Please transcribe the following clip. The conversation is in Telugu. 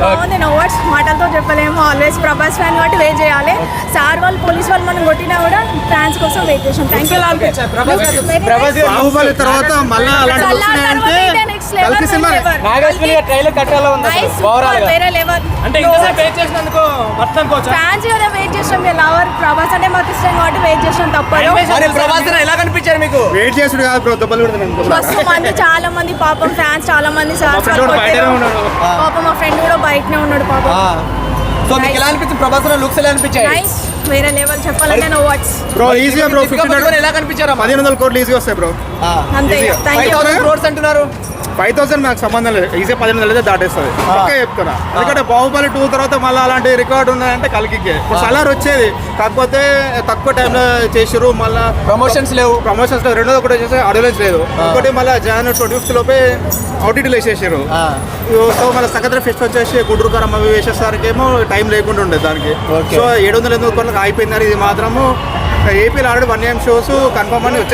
బాగుంది. నో వర్డ్స్, మాటలతో చెప్పలేము. ఆల్వేస్ ప్రభాస్ ఫ్యాన్ కాబట్టి వెయిట్ చేయాలి. సార్ వాళ్ళు పోలీస్ వాళ్ళు మనం కొట్టినా కూడా ఫ్యాన్స్ కోసం వెయిట్ చేసాం. Thank you. బాహుబలి తర్వాత మళ్ళీ అలాంటి వస్తున్నాయంటే కల్కి సినిమా వేరే లెవెల్. ఫ్యాన్స్ కదా వెయిట్ చేసాం. లవర్ ప్రభాస్ అంటే మాకు ఇష్టం కాబట్టి వెయిట్ చేసాం. తప్పదు. ఎలా కనిపించారు మీకు? వెయిట్ చేసుడు కాదు బ్రో, దెబ్బలు మస్తు మంది, చాలా మంది పాపం ఫ్యాన్స్ చాలా మంది సార్ పాపం. మా ఫ్రెండ్ కూడా బయటనే ఉన్నాడు పాపం. సో మీకు ఎలా అనిపించింది? ప్రభాస్ లుక్స్ ఎలా అనిపించాయి? నైస్, వేరే లెవెల్ చెప్పాలంటే నో వర్డ్స్. బ్రో ఈజీగా బ్రో 1500 ఎలా కనిపించారు? 1500 కోట్లు ఈజీగా వస్తాయి బ్రో. అంతే. Thank you. 5000 crores అంటున్నారు. 5000 నాకు సంబంధం లేదు. ఈజీ 1500 అయితే దాటేస్తుంది. ఓకే చెప్తున్నా. ఎందుకంటే బాహుబలి 2 తర్వాత మళ్ళీ అలాంటి రికార్డు ఉన్నాయంటే కలికికే. ఇప్పుడు సలార్ వచ్చేది, కాకపోతే తక్కువ టైంలో చేసిర్రు. మళ్ళీ ప్రమోషన్స్ లేవు. రెండోది ఒకటి వచ్చేసి అడ్వాన్స్ లేదు. ఇంకోటి మళ్ళీ January 25th లోపే OTTలో వేసేసారు. సో మళ్ళీ సంక్రాంతి ఫెస్ట్ వచ్చేసి గుడ్రు కారం అవి వేసేసరికి ఏమో టైం లేకుండా ఉండేది దానికి. సో 700 కోట్లకు అయిపోయిందని ఇది మాత్రము ఏపీలో ఆల్రెడీ 1 AM షోస్ కన్ఫర్మ్ అని వచ్చేసి